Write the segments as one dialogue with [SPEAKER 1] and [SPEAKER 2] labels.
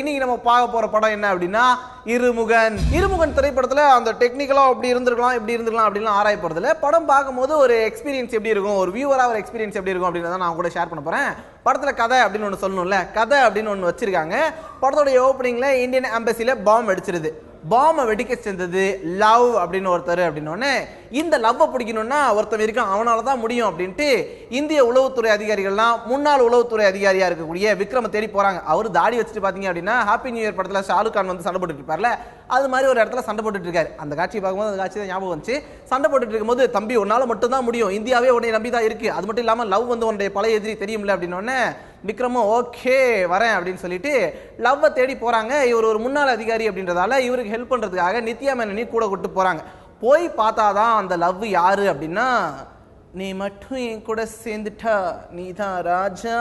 [SPEAKER 1] இன்னைக்கு நம்ம பார்க்க போற படம் என்ன அப்படின்னா இருமுகன் திரைப்படத்துல அந்த டெக்னிக்கலா அப்படி இருந்திருக்கலாம் இப்படி இருந்திருக்கலாம் அப்படிலாம் ஆராய போறதுல படம் பார்க்கும்போது ஒரு எக்ஸ்பீரியன்ஸ் எப்படி இருக்கும், ஒரு வியூவரா ஒரு எக்ஸ்பீரியன்ஸ் எப்படி இருக்கும் அப்படின்றத நான் கூட ஷேர் பண்ண போறேன். படத்துல கதை அப்படின்னு ஒன்று சொல்லணும்ல, கதை அப்படின்னு ஒன்று வச்சிருக்காங்க. படத்தோட ஓப்பனிங்ல இந்தியன் எம்பசில பாம்பு அடிச்சிருது. பாம்பை வெடிக்க செஞ்சது லவ் அப்படின்னு ஒருத்தர் அப்படின்னோடனே இந்த லவ்வை பிடிக்கணும்னா ஒருத்தர் இருக்கான், அவனால தான் முடியும் அப்படின்ட்டு இந்திய உளவுத்துறை அதிகாரிகள்லாம் முன்னாள் உளவுத்துறை அதிகாரியா இருக்கக்கூடிய விக்ரம தேடி போறாங்க. அவர் தாடி வச்சுட்டு பாத்தீங்க அப்படின்னா ஹாப்பி நியூ இயர் படத்துல ஷாருக் கான் வந்து சண்டை போட்டுட்டு இருப்பார்ல, அது மாதிரி ஒரு இடத்துல சண்டை போட்டுட்டு இருக்காரு. அந்த காட்சி பார்க்கும்போது அந்த காட்சி தான் ஞாபகம் வந்துச்சு. சண்டை போட்டுட்டு இருக்கும்போது தம்பி உன்னால மட்டும் தான் முடியும், இந்தியாவே உன்னை நம்பி தான் இருக்கு, அது மட்டும் இல்லாம லவ் வந்து உன்னுடைய பழைய எதிரி தெரியும்ல அப்படின்னோடனே விக்ரமும் ஓகே வரேன் அப்படின்னு சொல்லிட்டு லவ்வை தேடி போறாங்க. இவர் ஒரு முன்னாள் அதிகாரி அப்படின்றதால இவருக்கு ஹெல்ப் பண்றதுக்காக நித்யா மேனனி கூட கூட்டு போறாங்க. போய் பார்த்தாதான் அந்த லவ் யாரு அப்படின்னா, நீ மட்டும் என் கூட சேர்ந்துட்டா நீ தான் ராஜா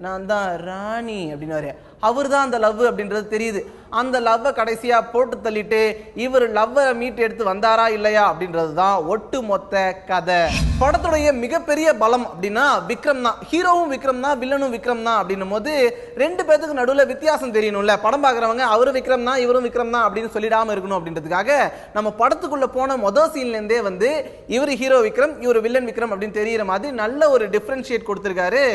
[SPEAKER 1] நான் தான் ராணி அப்படின்னு அவர் தான் அந்த லவ் அப்படின்றது தெரியுது. அந்த லவ்வை கடைசியா போட்டு தள்ளிட்டு இவர் லவ்வை மீட் எடுத்து வந்தாரா இல்லையா அப்படின்றது தான் ஒட்டு மொத்த கதை. படத்துடைய மிகப்பெரிய பலம் அப்படின்னா விக்ரம் தான். ஹீரோவும் விக்ரம் தான், வில்லனும் விக்ரம் தான் அப்படின்னும் போது ரெண்டு பேத்துக்கு நடுவில் வித்தியாசம் தெரியணும்ல. படம் பார்க்குறவங்க அவரும் விக்ரம் தான் இவரும் விக்ரம் தான் அப்படின்னு சொல்லிடாம இருக்கணும் அப்படின்றதுக்காக நம்ம படத்துக்குள்ள போன மொதல் சீன்ல இருந்தே வந்து இவர் ஹீரோ விக்ரம் இவர் வில்லன் விக்ரம் அப்படின்னு தெரியுற மாதிரி நல்ல ஒரு டிஃபரன்ஷியேட் கொடுத்திருக்காரு.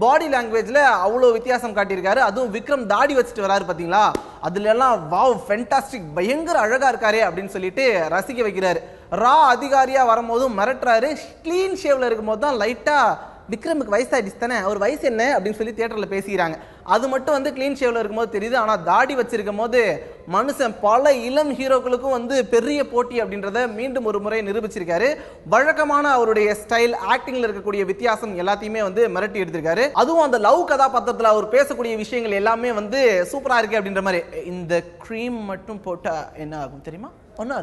[SPEAKER 1] பாடி லாங்குவேஜ்ல அவ்வளவு வித்தியாசம் காட்டியிருக்காரு. அதுவும் விக்ரம் தாடி வச்சுட்டு வராரு பாத்தீங்களா, அதுல எல்லாம் வாவ் ஃபேண்டாஸ்டிக் பயங்கர அழகா இருக்காரே அப்படின்னு சொல்லிட்டு ரசிக்க வைக்கிறாரு. ரா அதிகாரியா வரும்போதும் மிரட்டுறாரு. கிளீன் ஷேவ்ல இருக்கும்போது தான் லைட்டா விக்ரமுக்கு வயசாயிடுச்சு தானே, அவர் வயசு என்ன அப்படின்னு சொல்லி தியேட்டர்ல பேசிக்கிறாங்க. அது மட்டும் வந்து கிளீன் ஷேவ்ல இருக்கும்போது தெரியுது. ஆனா தாடி வச்சிருக்கும் போது மனுஷன் பல இளம் ஹீரோக்களுக்கும் வந்து பெரிய போட்டி அப்படின்றத மீண்டும் ஒரு முறை நிரூபிச்சிருக்காரு. வழக்கமான அவருடைய ஸ்டைல் ஆக்டிங்ல இருக்கக்கூடிய வித்தியாசம் எல்லாத்தையுமே வந்து மிரட்டி எடுத்திருக்காரு. அதுவும் அந்த லவ் கதாபாத்திரத்துல அவர் பேசக்கூடிய விஷயங்கள் எல்லாமே வந்து சூப்பரா இருக்கு அப்படின்ற மாதிரி. இந்த கிரீம் மட்டும் போட்டா என்ன ஆகும் தெரியுமா, ஒன்றும்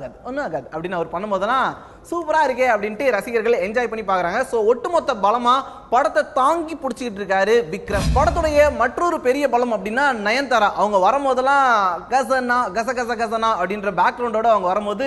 [SPEAKER 1] ஆகாது அப்படின்னு அவர் பண்ணும்போதெல்லாம் சூப்பரா இருக்கே அப்படின்ட்டு ரசிகர்கள் என்ஜாய் பண்ணி பாக்குறாங்க. ஸோ ஒட்டுமொத்த பலமா படத்தை தாங்கி பிடிச்சிக்கிட்டு இருக்காரு விக்ரம். படத்துடைய மற்றொரு பெரிய பலம் அப்படின்னா நயன்தாரா. அவங்க வரும்போதெல்லாம் கசனா அப்படின்ற பேக்ரவுண்டோட அவங்க வரும்போது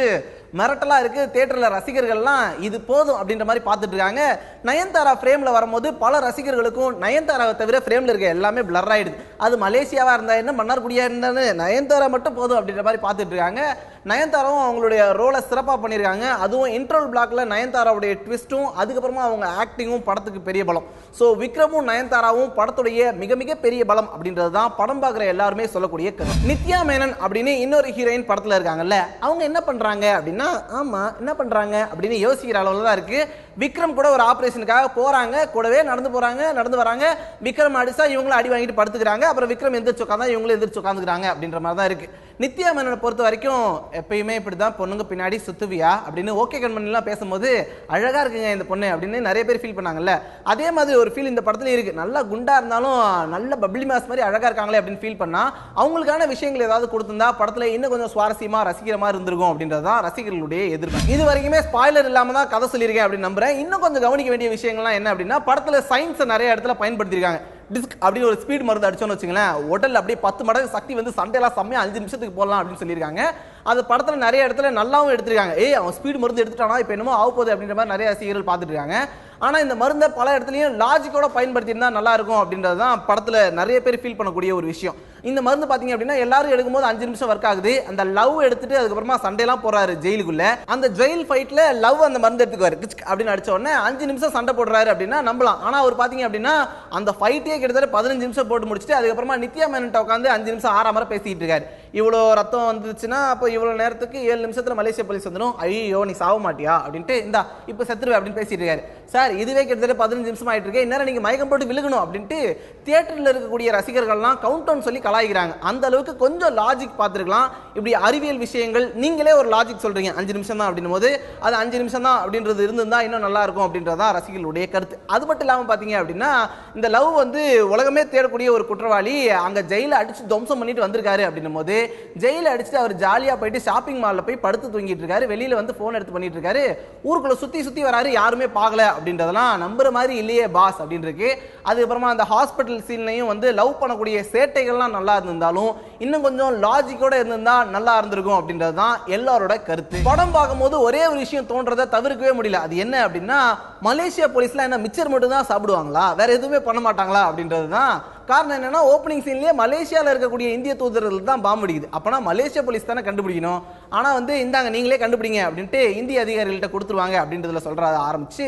[SPEAKER 1] மிரட்டலா இருக்கு. தியேட்டர்ல ரசிகர்கள்லாம் இது போதும் அப்படின்ற மாதிரி பார்த்துட்டு இருக்காங்க. நயன்தாரா ஃப்ரேம்ல வரும்போது பல ரசிகர்களுக்கும் நயன்தாராவை தவிர ஃப்ரேம்ல இருக்க எல்லாமே பிளர் ஆயிடுது. அது மலேசியாவா இருந்தா என்ன மன்னார்குடியா இருந்தானு நயன்தாரா மட்டும் போதும் அப்படின்ற மாதிரி பார்த்துட்டு இருக்காங்க. நயன்தாராவும் அவங்களுடைய ரோலை சிறப்பாக பண்ணியிருக்காங்க. அதுவும் இன்ட்ரோல் பிளாக்ல நயன்தாராவுடைய ட்விஸ்ட்டும் அதுக்கப்புறமா அவங்க ஆக்டிங்கும் படத்துக்கு பெரிய பலம். ஸோ விக்ரமும் நயன்தாராவும் படத்துடைய மிக மிக பெரிய பலம் அப்படின்றது தான் படம் பார்க்குற எல்லாருமே சொல்லக்கூடிய கருத்து. நித்யா மேனன் அப்படின்னு இன்னொரு ஹீரோயின் படத்தில் இருக்காங்கல்ல, அவங்க என்ன பண்றாங்க அப்படின்னா, ஆமா என்ன பண்றாங்க அப்படின்னு யோசிக்கிற அளவுல தான் இருக்கு. விக்ரம் கூட ஒரு ஆபரேஷனுக்காக போறாங்க, கூடவே நடந்து வராங்க. விக்ரம் அடிச்சா இவங்களும் அடி வாங்கிட்டு படுத்துக்கிறாங்க. அப்புறம் விக்ரம் எந்திரிச்சு உட்காந்தா இவங்களும் எந்திரிச்சு உட்காந்துக்கிறாங்க அப்படின்ற மாதிரி தான் இருக்கு. நித்யா மேனனை பொறுத்த வரைக்கும் எப்பயுமே இப்படிதான் பொண்ணுங்க பின்னாடி சுத்துவியா அப்படின்னு ஓகே கண்மணிலாம் பேசும்போது அழகா இருக்குங்க இந்த பொண்ணு அப்படின்னு நிறைய பேர் ஃபீல் பண்ணாங்கல்ல, அதே மாதிரி ஒரு ஃபீல் இந்த படத்துல இருக்கு. நல்லா குண்டா இருந்தாலும் நல்ல பப்ளி மாஸ் மாதிரி அழகா இருக்காங்களே அப்படின்னு ஃபீல் பண்ணா அவங்களுக்கான விஷயங்கள் ஏதாவது கொடுத்திருந்தா படத்துல இன்னும் கொஞ்சம் சுவாரஸ்யமா ரசிக்கிற மாதிரி இருந்திருக்கும் அப்படின்றதான் ரசிகர்களுடைய எதிர்ப்பு. இது வரைக்குமே ஸ்பாயிலர் இல்லாம தான் கதை சொல்லியிருக்கேன் அப்படின்னு நம்புறேன். இன்னும் கொஞ்சம் கவனிக்க வேண்டிய விஷயங்கள்லாம் என்ன அப்படின்னா, படத்துல சயின்ஸ் நிறைய இடத்துல பயன்படுத்திருக்காங்க. டிஸ்க் அப்படின்னு ஒரு ஸ்பீட் மருந்து அடிச்சோன்னு வச்சுங்களேன், உடல் அப்படியே 10 மடங்கு சக்தி வந்து சண்டையெல்லாம் செம்மையா 5 நிமிஷத்துக்கு போடலாம் அப்படின்னு சொல்லியிருக்காங்க. அது படத்துல நிறைய இடத்துல நல்லாவும் எடுத்திருக்காங்க. அவன் ஸ்பீட் மருந்து எடுத்துட்டானா இப்போ என்னமோ ஆக போகுது அப்படின்ற மாதிரி நிறைய ரசிகர்கள் பார்த்துட்டு இருக்காங்க. ஆனா இந்த மருந்தை பல இடத்துலயும் லாஜிக்கோட பயன்படுத்தியிருந்தா நல்லா இருக்கும் அப்படின்றது தான் படத்துல நிறைய பேர் ஃபீல் பண்ணக்கூடிய ஒரு விஷயம். இந்த மருந்து பாத்தீங்க அப்படின்னா எல்லாரும் எடுக்கும்போது 5 நிமிஷம் ஒர்க் ஆகுது. அந்த லவ் எடுத்துட்டு அதுக்கப்புறமா சண்டையெல்லாம் போறாரு ஜெயிலுக்குள்ள. அந்த ஜெயில் ஃபைட்ல லவ் அந்த மருந்து எடுத்துக்குவாரு அப்படின்னு அடிச்ச உடனே 5 நிமிஷம் சண்டை போடுறாரு அப்படின்னா நம்பலாம். ஆனா அவர் பாத்தீங்க அப்படின்னா அந்த ஃபைட்டே கிட்டத்தட்ட 15 நிமிஷம் போட்டு முடிச்சுட்டு அதுக்கப்புறமா நித்யா மேனன் உட்காந்து 5 நிமிஷம் ஆறாம பேசிட்டு இருக்காரு. இவ்வளோ ரத்தம் வந்துச்சுன்னா அப்போ இவ்வளோ நேரத்துக்கு 7 நிமிஷத்துல மலேசியா போலீஸ் வந்துடும், ஐயோ நீ சாவ மாட்டியா அப்படின்ட்டு இந்தா இப்போ செத்துருவே அப்படின்னு பேசிட்டு இருக்காரு. சார் இதுவே கிட்டத்தட்ட 15 நிமிஷம் ஆயிட்டு இருக்கு, இந்நேரம் நீங்க மயக்கம் போட்டு விழுகணும் அப்படின்ட்டு தியேட்டர்ல இருக்கக்கூடிய ரசிகர்கள்லாம் கவுண்ட் டவுன் சொல்லி கலாய்க்கிறாங்க. அந்த அளவுக்கு கொஞ்சம் லாஜிக் பார்த்துருக்கலாம். இப்படி அறிவியல் விஷயங்கள் நீங்களே ஒரு லாஜிக் சொல்றீங்க 5 நிமிஷம் தான் அப்படின்னும் போது அது 5 நிமிஷம் தான் அப்படின்றது இருந்திருந்தா இன்னும் நல்லா இருக்கும் அப்படின்றதான் ரசிகர்களுடைய கருத்து. அது மட்டும் இல்லாமல் பார்த்தீங்க அப்படின்னா இந்த லவ் வந்து உலகமே தேடக்கூடிய ஒரு குற்றவாளி அங்க ஜெயில அடிச்சு துவம்சம் பண்ணிட்டு வந்திருக்காரு அப்படின்னும் போது ஜெயில அடிச்சுட்டு அவர் ஜாலியா போயிட்டு ஷாப்பிங் மால்ல போய் படுத்து தூங்கிட்டு இருக்காரு. வெளியில வந்து போன் எடுத்து பண்ணிட்டு இருக்காரு. ஊருக்குள்ள சுத்தி வராரு, யாருமே பார்க்கல அப்படின்றதெல்லாம் நம்புற மாதிரி இல்லையே பாஸ் அப்படின்னு இருக்கு. அதுக்கப்புறமா அந்த ஹாஸ்பிட்டல் சீன்லையும் வந்து லவ் பண்ணக்கூடிய சேட்டைகள்லாம் நல்லா இருந்திருந்தாலும் இன்னும் கொஞ்சம் லாஜிக்கோட இருந்திருந்தா நல்லா இருந்திருக்கும் அப்படின்றது தான் எல்லாரோட கருத்து. படம் பார்க்கும்போது ஒரே ஒரு விஷயம் தோன்றதை தவிர்க்கவே முடியல. அது என்ன அப்படின்னா, மலேசியா போலீஸ்லாம் என்ன மிச்சர் மட்டும் தான் சாப்பிடுவாங்களா, வேற எதுவுமே பண்ண மாட்டாங்களா அப்படின்றது தான் காரணம். என்னன்னா ஓப்பனிங் சீன்லயே மலேசியால இருக்கக்கூடிய இந்திய தூதர்கள் தான் பாம்பு அடிக்குது. அப்பனா மலேசியா போலீஸ் தானே கண்டுபிடிக்கணும். ஆனா வந்து இந்தாங்க நீங்களே கண்டுபிடிங்க அப்படின்ட்டு இந்திய அதிகாரிகள்ட்ட கொடுத்துருவாங்க அப்படின்றதுல சொல்ற ஆரம்பிச்சு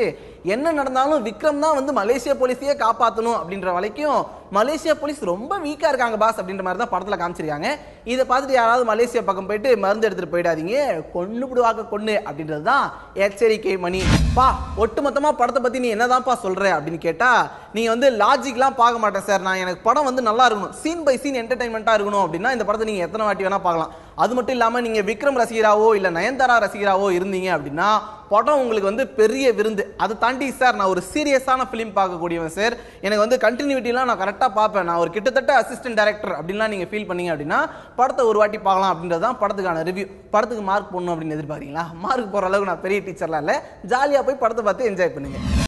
[SPEAKER 1] என்ன நடந்தாலும் விக்ரம் தான் வந்து மலேசியா போலீஸையே காப்பாற்றணும் அப்படின்ற வரைக்கும் மலேசியா போலீஸ் ரொம்ப வீக்கா இருக்காங்க பாஸ் அப்படின்ற மாதிரி தான் படத்துல காமிச்சிருக்காங்க. இதை பார்த்துட்டு யாராவது மலேசியா பக்கம் போயிட்டு மருந்து எடுத்துட்டு போயிடாதீங்க, கொன்னு விடுவாங்க கொன்னு அப்படின்றது தான் எச்சரிக்கை மணி. பா ஒட்டுமொத்தமா படத்தை பத்தி நீ என்னதான்ப்பா சொல்ற அப்படின்னு கேட்டா நீங்க வந்து லாஜிக்லாம் பார்க்க மாட்டேன் சார், நான் எனக்கு படம் வந்து நல்லா இருக்கணும், சீன் பை சீன் என்டர்டைன்மெண்டா இருக்கணும் அப்படின்னா இந்த படத்தை நீங்க எத்தனை வாட்டி வேணா பார்க்கலாம். அது மட்டும் இல்லாம நீங்க விக்ரம் ரசிகராவோ இல்ல நயன்தாரா ரசிகராவோ இருந்தீங்க அப்படின்னா படம் உங்களுக்கு வந்து பெரிய விருந்து. அதை தாண்டி சார் நான் ஒரு சீரியஸான ஃபிலிம் பார்க்கக்கூடியவன் சார், எனக்கு வந்து கண்டினியூட்டிலாம் நான் கரெக்டாக பார்ப்பேன், நான் ஒரு கிட்டத்தட்ட அசிஸ்டன்ட் டைரக்டர் அப்படின்லாம் நீங்கள் ஃபீல் பண்ணீங்க அப்படின்னா படத்தை ஒரு வாட்டி பார்க்கலாம் அப்படின்றது தான் படத்துக்கான ரிவ்யூ. படத்துக்கு மார்க் போடணும் அப்படின்னு எதிர்பார்க்கீங்களா? மார்க் போகிற அளவுக்கு நான் பெரிய டீச்சர்லாம் இல்லை, ஜாலியாக போய் படத்தை பார்த்து என்ஜாய் பண்ணுங்க.